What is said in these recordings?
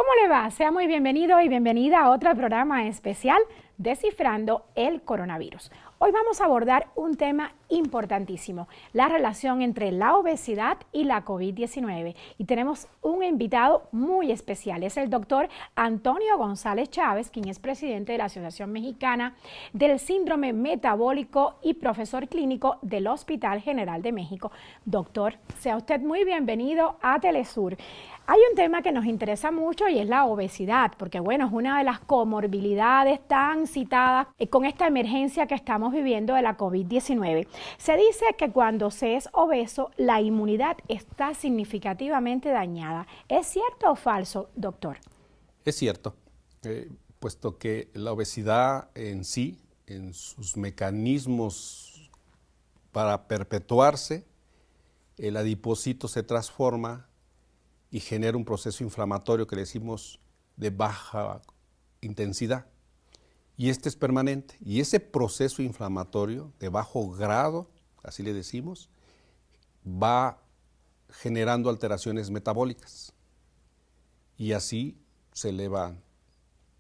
¿Cómo le va? Sea muy bienvenido y bienvenida a otro programa especial Descifrando el Coronavirus. Hoy vamos a abordar un tema importantísimo, la relación entre la obesidad y la COVID-19. Y tenemos un invitado muy especial, es el doctor Antonio González Chávez, quien es presidente de la Asociación Mexicana del Síndrome Metabólico y profesor clínico del Hospital General de México. Doctor, sea usted muy bienvenido a Telesur. Hay un tema que nos interesa mucho y es la obesidad, porque bueno, es una de las comorbilidades tan citadas con esta emergencia que estamos viviendo de la COVID-19. Se dice que cuando se es obeso, la inmunidad está significativamente dañada. ¿Es cierto o falso, doctor? Es cierto, puesto que la obesidad en sí, en sus mecanismos para perpetuarse, el adipocito se transforma y genera un proceso inflamatorio que le decimos de baja intensidad. Y este es permanente. Y ese proceso inflamatorio de bajo grado, así le decimos, va generando alteraciones metabólicas. Y así se elevan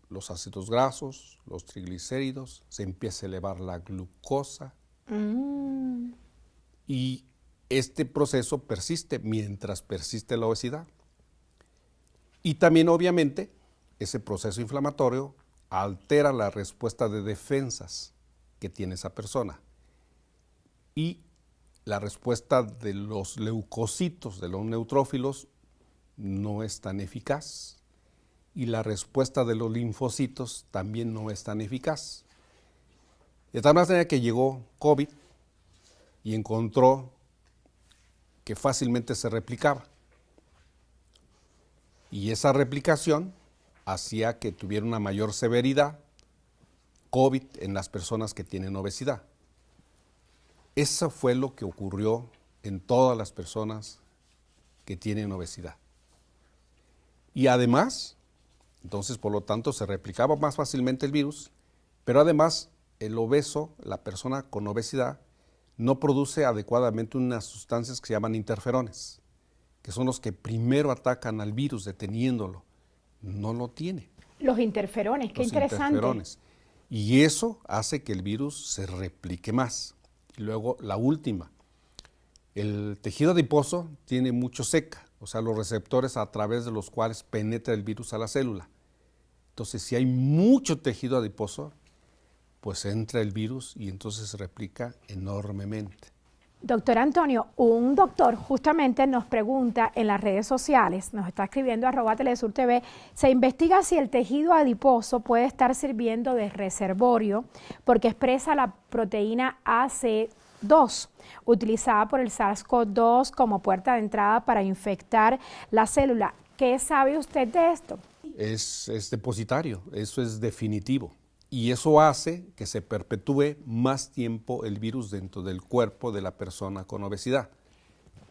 los ácidos grasos, los triglicéridos, se empieza a elevar la glucosa. Y este proceso persiste mientras persiste la obesidad. Y también, obviamente, ese proceso inflamatorio altera la respuesta de defensas que tiene esa persona. Y la respuesta de los leucocitos, de los neutrófilos, no es tan eficaz. Y la respuesta de los linfocitos también no es tan eficaz. De tal manera que llegó COVID y encontró que fácilmente se replicaba. Y esa replicación hacía que tuviera una mayor severidad COVID en las personas que tienen obesidad. Eso fue lo que ocurrió en todas las personas que tienen obesidad. Y además, entonces por lo tanto se replicaba más fácilmente el virus, pero además el obeso, la persona con obesidad, no produce adecuadamente unas sustancias que se llaman interferones, que son los que primero atacan al virus deteniéndolo. No lo tiene. Los interferones, qué interesante. Interferones. Y eso hace que el virus se replique más. Y luego la última, el tejido adiposo tiene mucho SECA, o sea, los receptores a través de los cuales penetra el virus a la célula. Entonces, si hay mucho tejido adiposo, pues entra el virus y entonces se replica enormemente. Doctor Antonio, un doctor justamente nos pregunta en las redes sociales, nos está escribiendo @TelesurTV, se investiga si el tejido adiposo puede estar sirviendo de reservorio porque expresa la proteína AC2, utilizada por el SARS-CoV-2 como puerta de entrada para infectar la célula. ¿Qué sabe usted de esto? Es depositario, eso es definitivo. Y eso hace que se perpetúe más tiempo el virus dentro del cuerpo de la persona con obesidad.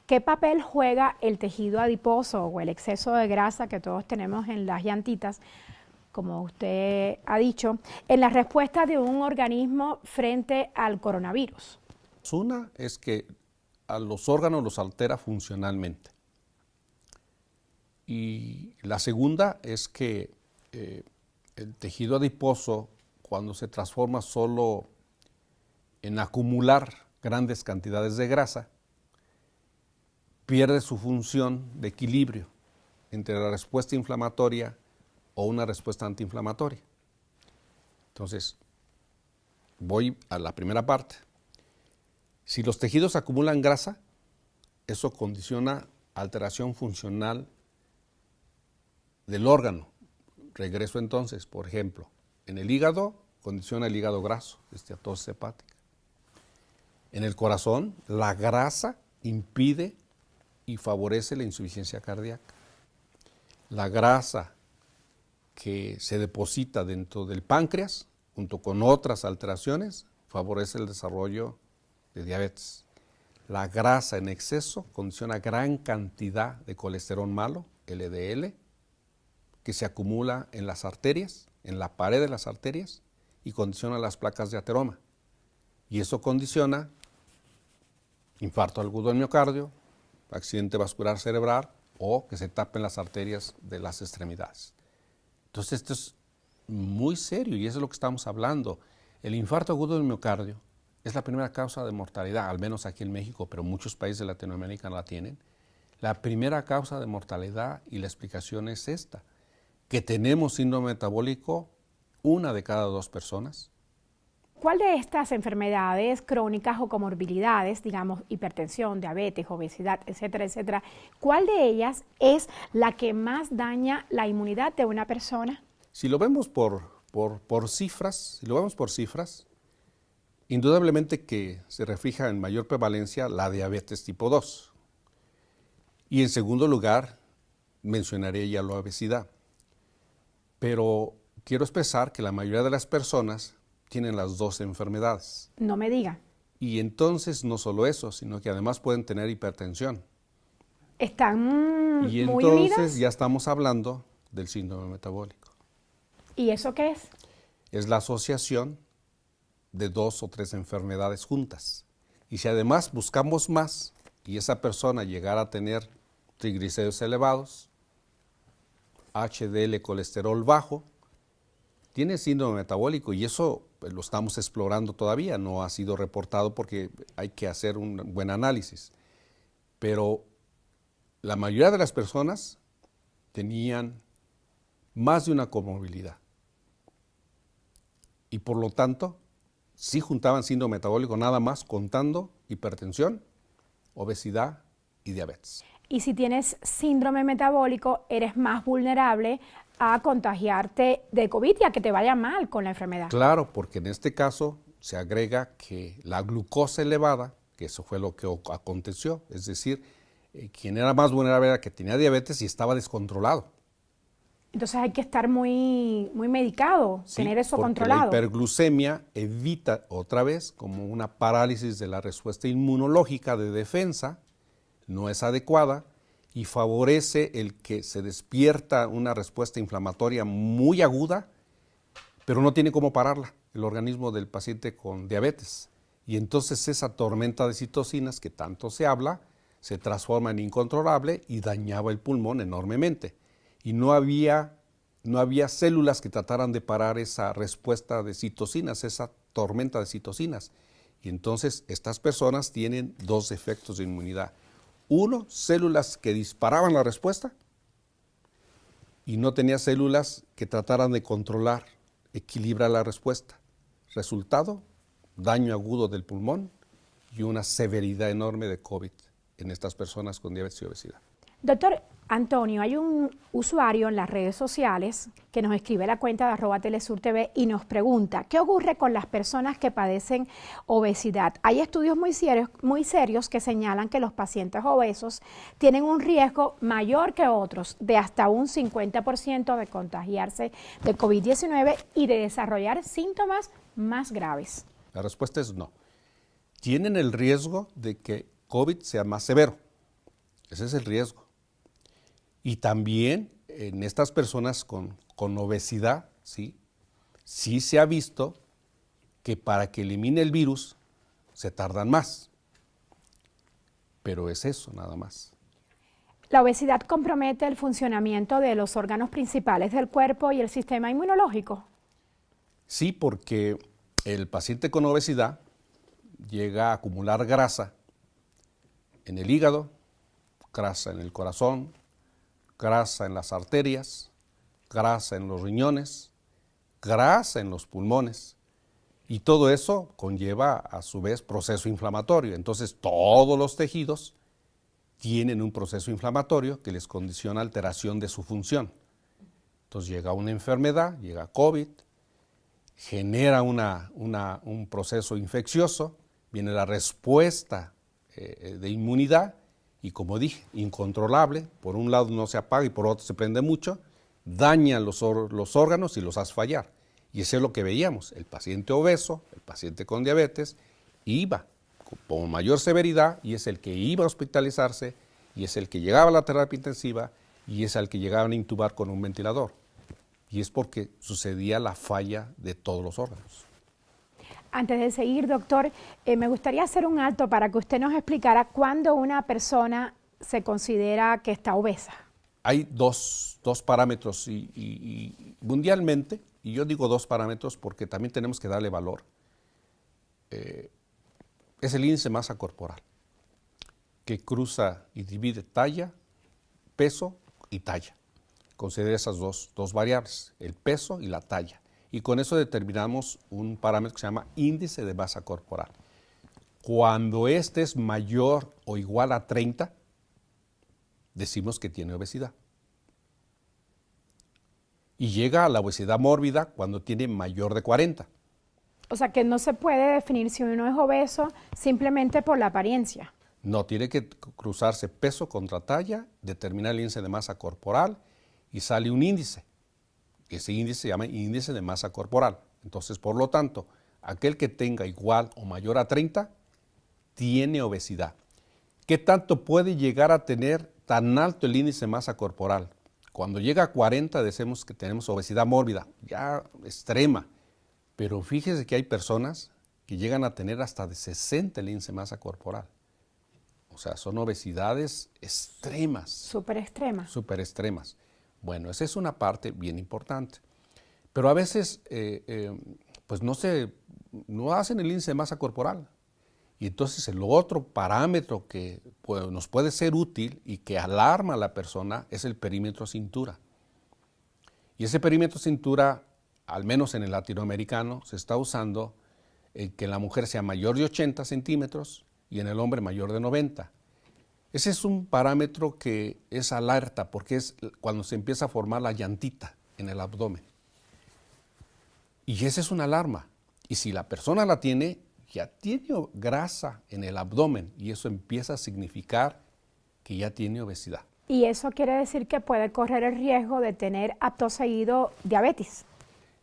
¿Qué papel juega el tejido adiposo o el exceso de grasa que todos tenemos en las llantitas, como usted ha dicho, en la respuesta de un organismo frente al coronavirus? Una es que a los órganos los altera funcionalmente. Y la segunda es que el tejido adiposo, cuando se transforma solo en acumular grandes cantidades de grasa, pierde su función de equilibrio entre la respuesta inflamatoria o una respuesta antiinflamatoria. Entonces, voy a la primera parte. Si los tejidos acumulan grasa, eso condiciona alteración funcional del órgano. Regreso entonces, por ejemplo, en el hígado, condiciona el hígado graso, esteatosis hepática. En el corazón, la grasa impide y favorece la insuficiencia cardíaca. La grasa que se deposita dentro del páncreas, junto con otras alteraciones, favorece el desarrollo de diabetes. La grasa en exceso condiciona gran cantidad de colesterol malo, LDL, que se acumula en las arterias, en la pared de las arterias, y condiciona las placas de ateroma. Y eso condiciona infarto agudo del miocardio, accidente vascular cerebral o que se tapen las arterias de las extremidades. Entonces esto es muy serio y eso es lo que estamos hablando. El infarto agudo del miocardio es la primera causa de mortalidad, al menos aquí en México, pero muchos países de Latinoamérica no la tienen. La primera causa de mortalidad, y la explicación es esta, que tenemos síndrome metabólico 1 de cada 2 personas. ¿Cuál de estas enfermedades crónicas o comorbilidades, digamos hipertensión, diabetes, obesidad, etcétera, etcétera, cuál de ellas es la que más daña la inmunidad de una persona? Si lo vemos por cifras, indudablemente que se refleja en mayor prevalencia la diabetes tipo 2. Y en segundo lugar, mencionaré ya la obesidad. Pero quiero expresar que la mayoría de las personas tienen las 2 enfermedades. No me diga. Y entonces no solo eso, sino que además pueden tener hipertensión. ¿Están y muy entonces unidas? Ya estamos hablando del síndrome metabólico. ¿Y eso qué es? Es la asociación de 2 o 3 enfermedades juntas. Y si además buscamos más y esa persona llegara a tener triglicéridos elevados, HDL, colesterol bajo, tiene síndrome metabólico y eso pues, lo estamos explorando todavía, no ha sido reportado porque hay que hacer un buen análisis. Pero la mayoría de las personas tenían más de una comorbilidad y por lo tanto sí juntaban síndrome metabólico nada más contando hipertensión, obesidad y diabetes. Y si tienes síndrome metabólico, eres más vulnerable a contagiarte de COVID y a que te vaya mal con la enfermedad. Claro, porque en este caso se agrega que la glucosa elevada, que eso fue lo que aconteció, es decir, quien era más vulnerable era que tenía diabetes y estaba descontrolado. Entonces hay que estar muy medicado, Sí, tener eso porque controlado. la hiperglucemia evita otra vez como una parálisis de la respuesta inmunológica de defensa, no es adecuada y favorece el que se despierta una respuesta inflamatoria muy aguda, pero no tiene cómo pararla el organismo del paciente con diabetes. Y entonces esa tormenta de citocinas que tanto se habla se transforma en incontrolable y dañaba el pulmón enormemente. Y no había células que trataran de parar esa respuesta de citocinas, esa tormenta de citocinas. Y entonces estas personas tienen 2 efectos de inmunidad. 1, células que disparaban la respuesta y no tenía células que trataran de controlar, equilibrar la respuesta. Resultado, daño agudo del pulmón y una severidad enorme de COVID en estas personas con diabetes y obesidad. Doctor Antonio, hay un usuario en las redes sociales que nos escribe a la cuenta de @telesurtv y nos pregunta, ¿qué ocurre con las personas que padecen obesidad? Hay estudios muy serios que señalan que los pacientes obesos tienen un riesgo mayor que otros de hasta un 50% de contagiarse de COVID-19 y de desarrollar síntomas más graves. La respuesta es no. Tienen el riesgo de que COVID sea más severo. Ese es el riesgo. Y también en estas personas con obesidad, sí se ha visto que para que elimine el virus se tardan más. Pero es eso nada más. ¿La obesidad compromete el funcionamiento de los órganos principales del cuerpo y el sistema inmunológico? Sí, porque el paciente con obesidad llega a acumular grasa en el hígado, grasa en el corazón, grasa en las arterias, grasa en los riñones, grasa en los pulmones. Y todo eso conlleva a su vez proceso inflamatorio. Entonces todos los tejidos tienen un proceso inflamatorio que les condiciona alteración de su función. Entonces llega una enfermedad, llega COVID, genera un proceso infeccioso, viene la respuesta de inmunidad y como dije, incontrolable, por un lado no se apaga y por otro se prende mucho, daña los órganos y los hace fallar. Y eso es lo que veíamos, el paciente obeso, el paciente con diabetes, iba con mayor severidad y es el que iba a hospitalizarse y es el que llegaba a la terapia intensiva y es el que llegaban a intubar con un ventilador. Y es porque sucedía la falla de todos los órganos. Antes de seguir, doctor, me gustaría hacer un alto para que usted nos explicara cuándo una persona se considera que está obesa. hay dos parámetros y mundialmente, y yo digo dos parámetros porque también tenemos que darle valor, es el índice de masa corporal, que cruza y divide talla, peso y talla. Considera esas dos variables, el peso y la talla. Y con eso determinamos un parámetro que se llama índice de masa corporal. Cuando este es mayor o igual a 30, decimos que tiene obesidad. Y llega a la obesidad mórbida cuando tiene mayor de 40. O sea que no se puede definir si uno es obeso simplemente por la apariencia. No, tiene que cruzarse peso contra talla, determinar el índice de masa corporal y sale un índice. Ese índice se llama índice de masa corporal. Entonces, por lo tanto, aquel que tenga igual o mayor a 30 tiene obesidad. ¿Qué tanto puede llegar a tener tan alto el índice de masa corporal? Cuando llega a 40 decimos que tenemos obesidad mórbida, ya extrema. Pero fíjese que hay personas que llegan a tener hasta de 60 el índice de masa corporal. O sea, son obesidades extremas. Súper extremas. Súper extremas. Bueno, esa es una parte bien importante. Pero a veces, pues no hacen el índice de masa corporal. Y entonces el otro parámetro que nos puede ser útil y que alarma a la persona es el perímetro cintura. Y ese perímetro cintura, al menos en el latinoamericano, se está usando en que la mujer sea mayor de 80 centímetros y en el hombre mayor de 90. Ese es un parámetro que es alerta porque es cuando se empieza a formar la llantita en el abdomen. Y esa es una alarma. Y si la persona la tiene, ya tiene grasa en el abdomen y eso empieza a significar que ya tiene obesidad. Y eso quiere decir que puede correr el riesgo de tener acto seguido diabetes.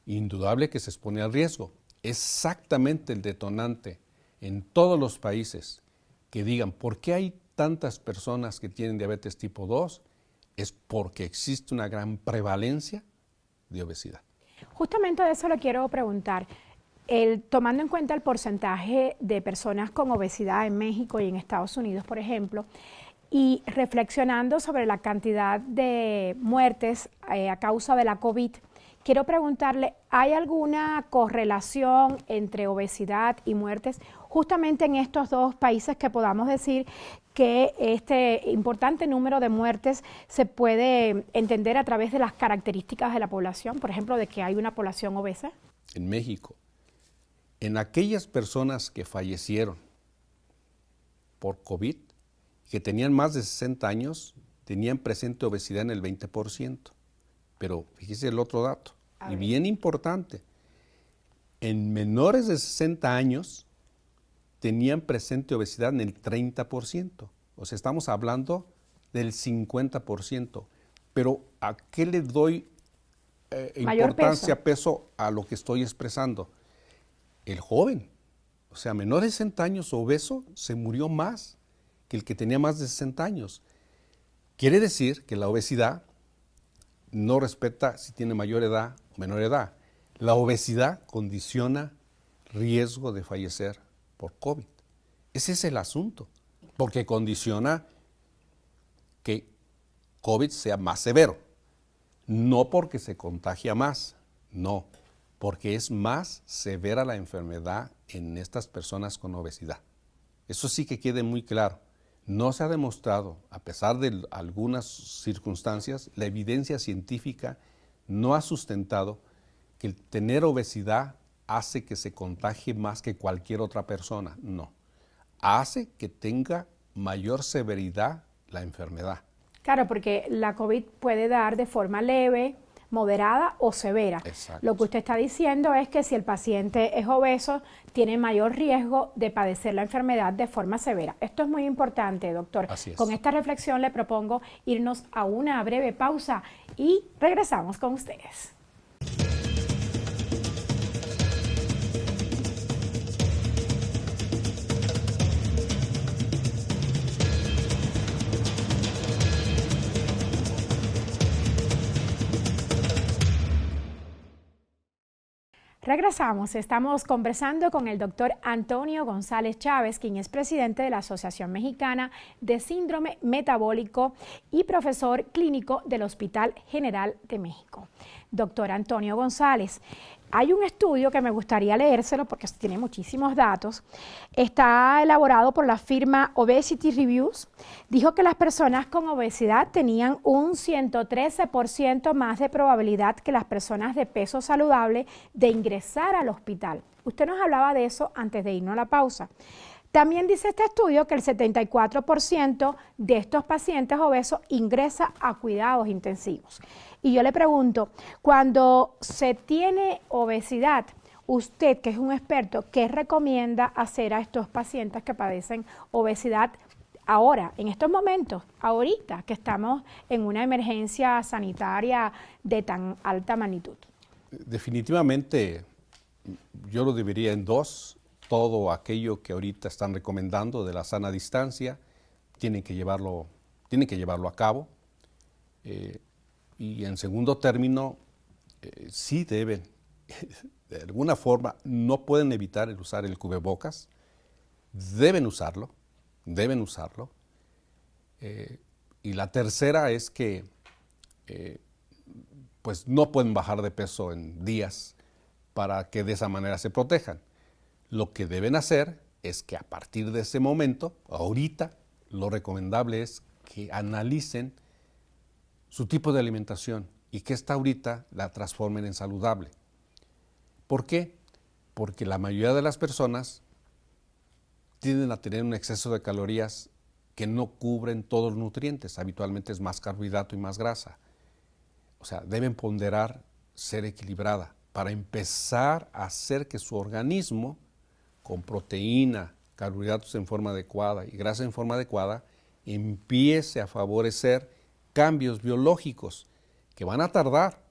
Indudable que se expone al riesgo. Exactamente el detonante en todos los países que digan por qué hay tantas personas que tienen diabetes tipo 2 es porque existe una gran prevalencia de obesidad. Justamente de eso le quiero preguntar. Tomando en cuenta el porcentaje de personas con obesidad en México y en Estados Unidos, por ejemplo, y reflexionando sobre la cantidad de muertes a causa de la COVID, quiero preguntarle, ¿hay alguna correlación entre obesidad y muertes justamente en estos dos países que podamos decir que este importante número de muertes se puede entender a través de las características de la población, por ejemplo, de que hay una población obesa? En México, en aquellas personas que fallecieron por COVID, que tenían más de 60 años, tenían presente obesidad en el 20%. Pero fíjese el otro dato, y bien importante, en menores de 60 años tenían presente obesidad en el 30%. O sea, estamos hablando del 50%. Pero ¿a qué le doy importancia, peso a lo que estoy expresando? El joven, o sea, menor de 60 años obeso, se murió más que el que tenía más de 60 años. Quiere decir que la obesidad no respeta si tiene mayor edad o menor edad. La obesidad condiciona riesgo de fallecer por COVID. Ese es el asunto, porque condiciona que COVID sea más severo. No porque se contagia más, no, porque es más severa la enfermedad en estas personas con obesidad. Eso sí que quede muy claro. No se ha demostrado, a pesar de algunas circunstancias, la evidencia científica no ha sustentado que el tener obesidad hace que se contagie más que cualquier otra persona. No, hace que tenga mayor severidad la enfermedad. Claro, porque la COVID puede dar de forma leve, moderada o severa. Exacto. Lo que usted está diciendo es que si el paciente es obeso, tiene mayor riesgo de padecer la enfermedad de forma severa. Esto es muy importante, doctor. Así es. Con esta reflexión le propongo irnos a una breve pausa y regresamos con ustedes. Regresamos, estamos conversando con el doctor Antonio González Chávez, quien es presidente de la Asociación Mexicana de Síndrome Metabólico y profesor clínico del Hospital General de México. Doctor Antonio González, hay un estudio que me gustaría leérselo porque tiene muchísimos datos. Está elaborado por la firma Obesity Reviews. Dijo que las personas con obesidad tenían un 113% más de probabilidad que las personas de peso saludable de ingresar al hospital. Usted nos hablaba de eso antes de irnos a la pausa. También dice este estudio que el 74% de estos pacientes obesos ingresa a cuidados intensivos. Y yo le pregunto, cuando se tiene obesidad, usted que es un experto, ¿qué recomienda hacer a estos pacientes que padecen obesidad ahora, en estos momentos, ahorita que estamos en una emergencia sanitaria de tan alta magnitud? Definitivamente yo lo dividiría en dos. Todo aquello que ahorita están recomendando de la sana distancia, tienen que llevarlo a cabo. Y en segundo término, sí deben, de alguna forma, no pueden evitar el usar el cubrebocas, deben usarlo. Y la tercera es que pues no pueden bajar de peso en días para que de esa manera se protejan. Lo que deben hacer es que a partir de ese momento, ahorita, lo recomendable es que analicen su tipo de alimentación y que esta ahorita la transformen en saludable. ¿Por qué? Porque la mayoría de las personas tienden a tener un exceso de calorías que no cubren todos los nutrientes. Habitualmente es más carbohidrato y más grasa. O sea, deben ponderar ser equilibrada para empezar a hacer que su organismo, con proteína, carbohidratos en forma adecuada y grasa en forma adecuada, empiece a favorecer cambios biológicos que van a tardar,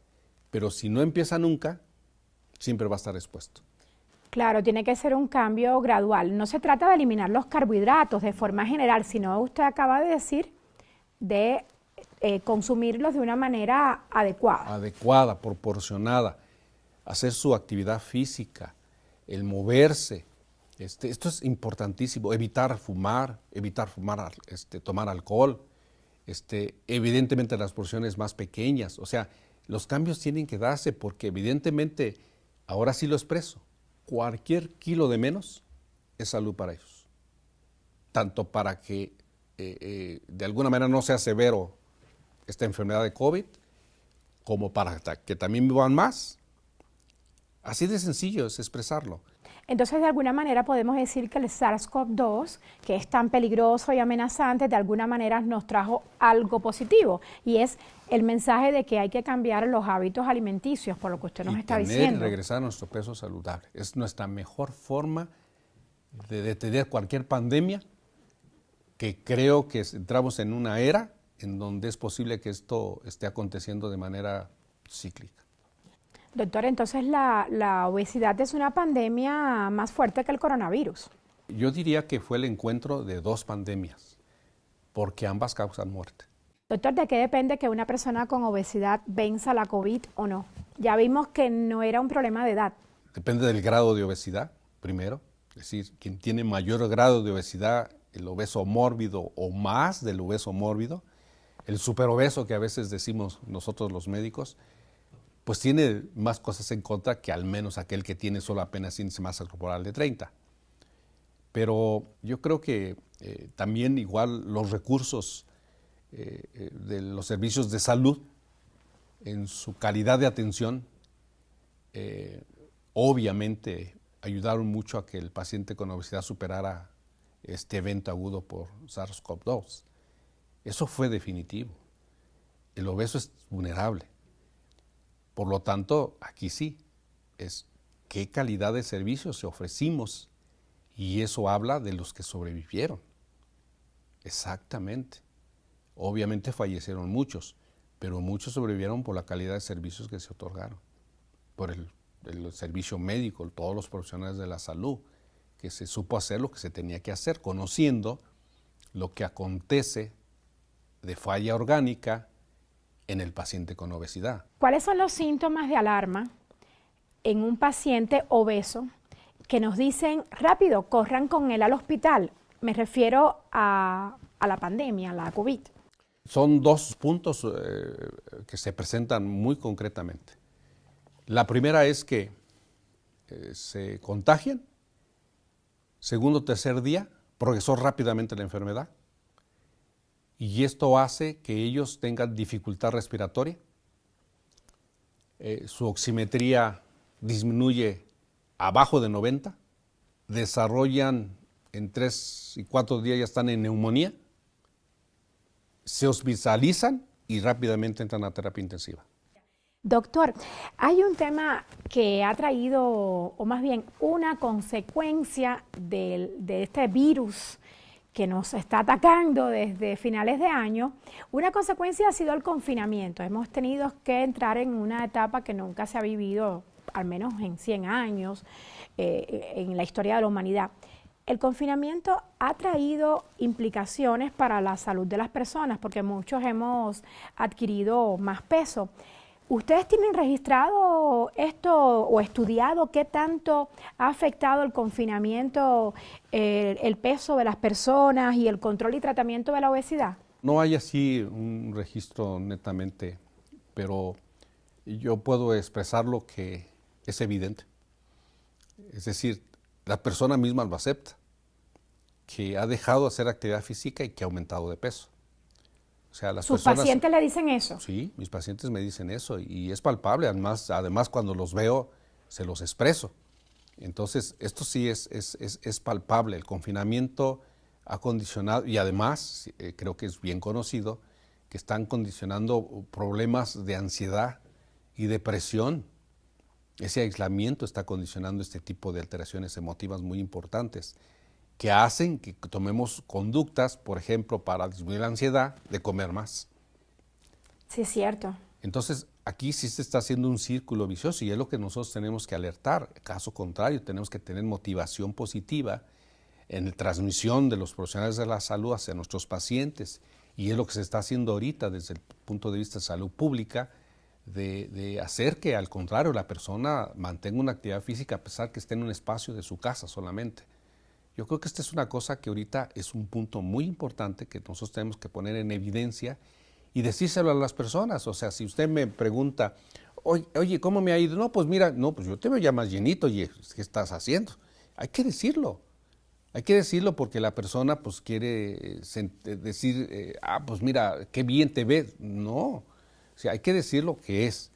pero si no empieza nunca, siempre va a estar expuesto. Claro, tiene que ser un cambio gradual. No se trata de eliminar los carbohidratos de forma general, sino usted acaba de decir de consumirlos de una manera adecuada. Adecuada, proporcionada, hacer su actividad física, el moverse. Esto es importantísimo, evitar fumar, tomar alcohol, evidentemente las porciones más pequeñas. O sea, los cambios tienen que darse porque evidentemente, ahora sí lo expreso, cualquier kilo de menos es salud para ellos. Tanto para que de alguna manera no sea severo esta enfermedad de COVID, como para que también vivan más. Así de sencillo es expresarlo. Entonces, de alguna manera podemos decir que el SARS-CoV-2, que es tan peligroso y amenazante, de alguna manera nos trajo algo positivo, y es el mensaje de que hay que cambiar los hábitos alimenticios, por lo que usted nos está diciendo. Y regresar a nuestro peso saludable. Es nuestra mejor forma de detener cualquier pandemia, que creo que entramos en una era en donde es posible que esto esté aconteciendo de manera cíclica. Doctor, entonces la obesidad es una pandemia más fuerte que el coronavirus. Yo diría que fue el encuentro de dos pandemias, porque ambas causan muerte. Doctor, ¿de qué depende que una persona con obesidad venza la COVID o no? Ya vimos que no era un problema de edad. Depende del grado de obesidad, primero. Es decir, quien tiene mayor grado de obesidad, el obeso mórbido o más del obeso mórbido, el superobeso que a veces decimos nosotros los médicos, pues tiene más cosas en contra que al menos aquel que tiene solo apenas índice de masa corporal de 30. Pero yo creo que también igual los recursos de los servicios de salud en su calidad de atención obviamente ayudaron mucho a que el paciente con obesidad superara este evento agudo por SARS-CoV-2. Eso fue definitivo. El obeso es vulnerable. Por lo tanto, aquí sí, es qué calidad de servicios ofrecimos, y eso habla de los que sobrevivieron. Exactamente. Obviamente fallecieron muchos, pero muchos sobrevivieron por la calidad de servicios que se otorgaron, por el servicio médico, todos los profesionales de la salud, que se supo hacer lo que se tenía que hacer, conociendo lo que acontece de falla orgánica en el paciente con obesidad. ¿Cuáles son los síntomas de alarma en un paciente obeso que nos dicen, rápido, corran con él al hospital. Me refiero a la pandemia, a la COVID. Son dos puntos que se presentan muy concretamente. La primera es que se contagian, segundo o tercer día progresó rápidamente la enfermedad y esto hace que ellos tengan dificultad respiratoria, su oximetría disminuye abajo de 90, desarrollan en 3 y 4 días ya están en neumonía, se hospitalizan y rápidamente entran a terapia intensiva. Doctor, hay un tema que ha traído, o más bien una consecuencia de este virus que nos está atacando desde finales de año. Una consecuencia ha sido el confinamiento. Hemos tenido que entrar en una etapa que nunca se ha vivido, al menos en 100 años, en la historia de la humanidad. El confinamiento ha traído implicaciones para la salud de las personas porque muchos hemos adquirido más peso. ¿Ustedes tienen registrado esto o estudiado qué tanto ha afectado el confinamiento, el peso de las personas y el control y tratamiento de la obesidad? No hay así un registro netamente, pero yo puedo expresar lo que es evidente. Es decir, la persona misma lo acepta, que ha dejado de hacer actividad física y que ha aumentado de peso. O sea, ¿Sus pacientes le dicen eso? Sí, mis pacientes me dicen eso y es palpable. Además cuando los veo, se los expreso. Entonces, esto sí es palpable. El confinamiento ha condicionado, y además creo que es bien conocido, que están condicionando problemas de ansiedad y depresión. Ese aislamiento está condicionando este tipo de alteraciones emotivas muy importantes que hacen que tomemos conductas, por ejemplo, para disminuir la ansiedad, de comer más. Sí, es cierto. Entonces, aquí sí se está haciendo un círculo vicioso y es lo que nosotros tenemos que alertar. Caso contrario, tenemos que tener motivación positiva en la transmisión de los profesionales de la salud hacia nuestros pacientes y es lo que se está haciendo ahorita desde el punto de vista de salud pública, de hacer que al contrario la persona mantenga una actividad física a pesar que esté en un espacio de su casa solamente. Yo creo que esta es una cosa que ahorita es un punto muy importante que nosotros tenemos que poner en evidencia y decírselo a las personas. O sea, si usted me pregunta, oye, ¿cómo me ha ido? No, pues mira, no, pues yo te veo ya más llenito, oye, ¿qué estás haciendo? Hay que decirlo. Hay que decirlo porque la persona pues quiere decir, pues mira, qué bien te ves. No, o sea, hay que decir lo que es.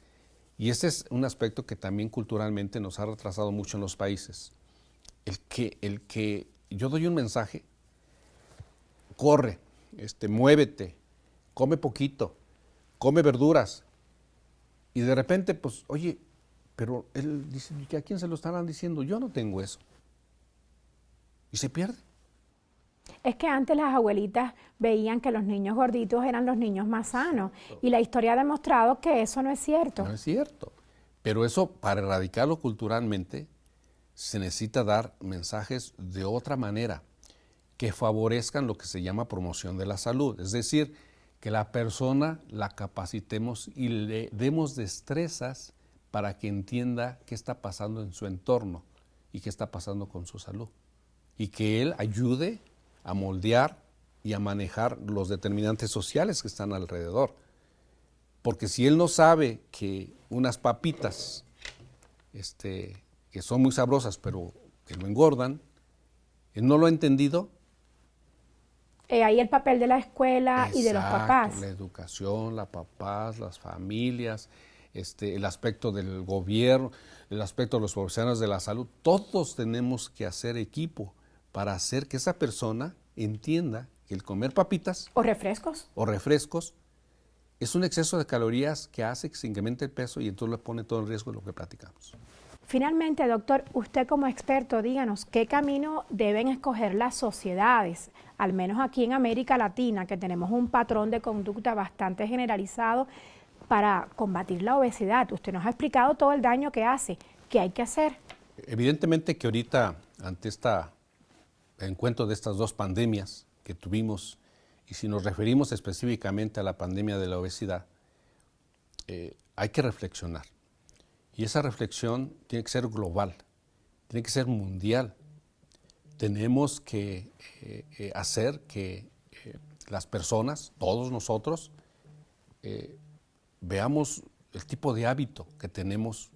Y este es un aspecto que también culturalmente nos ha retrasado mucho en los países. El que yo doy un mensaje, corre, muévete, come poquito, come verduras. Y de repente, pues, oye, pero él dice, ¿a quién se lo estarán diciendo? Yo no tengo eso. Y se pierde. Es que antes las abuelitas veían que los niños gorditos eran los niños más sanos. Y la historia ha demostrado que eso no es cierto. No es cierto. Pero eso, para erradicarlo culturalmente, se necesita dar mensajes de otra manera que favorezcan lo que se llama promoción de la salud. Es decir, que la persona la capacitemos y le demos destrezas para que entienda qué está pasando en su entorno y qué está pasando con su salud. Y que él ayude a moldear y a manejar los determinantes sociales que están alrededor. Porque si él no sabe que unas papitas, que son muy sabrosas, pero que lo engordan, él no lo ha entendido. Ahí el papel de la escuela. Exacto, y de los papás. La educación, los papás, las familias, el aspecto del gobierno, el aspecto de los profesionales de la salud. Todos tenemos que hacer equipo para hacer que esa persona entienda que el comer papitas o refrescos es un exceso de calorías que hace que se incremente el peso y entonces le pone todo en riesgo de lo que platicamos. Finalmente, doctor, usted como experto, díganos, ¿qué camino deben escoger las sociedades, al menos aquí en América Latina, que tenemos un patrón de conducta bastante generalizado para combatir la obesidad? Usted nos ha explicado todo el daño que hace. ¿Qué hay que hacer? Evidentemente que ahorita, ante este encuentro de estas dos pandemias que tuvimos, y si nos referimos específicamente a la pandemia de la obesidad, hay que reflexionar. Y esa reflexión tiene que ser global, tiene que ser mundial. Tenemos que hacer que las personas, todos nosotros, veamos el tipo de hábito que tenemos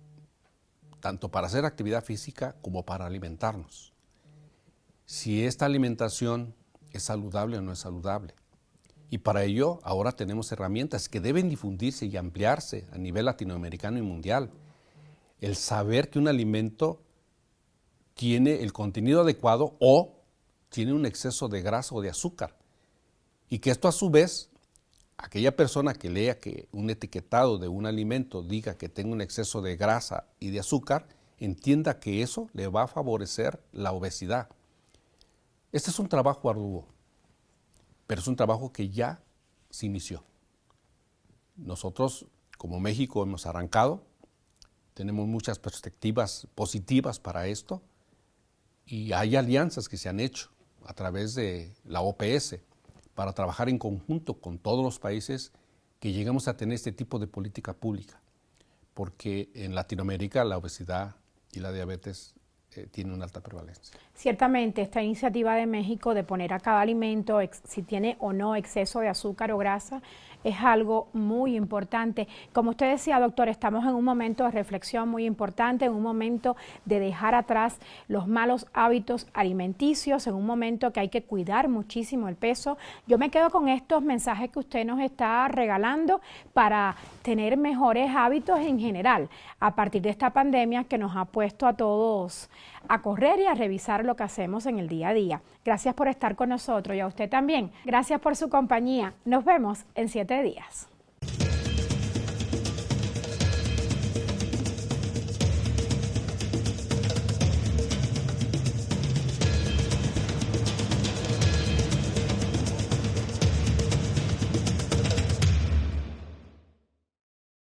tanto para hacer actividad física como para alimentarnos. Si esta alimentación es saludable o no es saludable. Y para ello ahora tenemos herramientas que deben difundirse y ampliarse a nivel latinoamericano y mundial. El saber que un alimento tiene el contenido adecuado o tiene un exceso de grasa o de azúcar. Y que esto a su vez, aquella persona que lea que un etiquetado de un alimento diga que tenga un exceso de grasa y de azúcar, entienda que eso le va a favorecer la obesidad. Este es un trabajo arduo, pero es un trabajo que ya se inició. Nosotros, como México, hemos arrancado, tenemos muchas perspectivas positivas para esto y hay alianzas que se han hecho a través de la OPS para trabajar en conjunto con todos los países que lleguemos a tener este tipo de política pública, porque en Latinoamérica la obesidad y la diabetes tiene una alta prevalencia. Ciertamente, esta iniciativa de México de poner a cada alimento si tiene o no exceso de azúcar o grasa es algo muy importante. Como usted decía, doctor, estamos en un momento de reflexión muy importante, en un momento de dejar atrás los malos hábitos alimenticios, en un momento que hay que cuidar muchísimo el peso. Yo me quedo con estos mensajes que usted nos está regalando para tener mejores hábitos en general, a partir de esta pandemia que nos ha puesto a todos a correr y a revisar lo que hacemos en el día a día. Gracias por estar con nosotros y a usted también. Gracias por su compañía. Nos vemos en 7 días.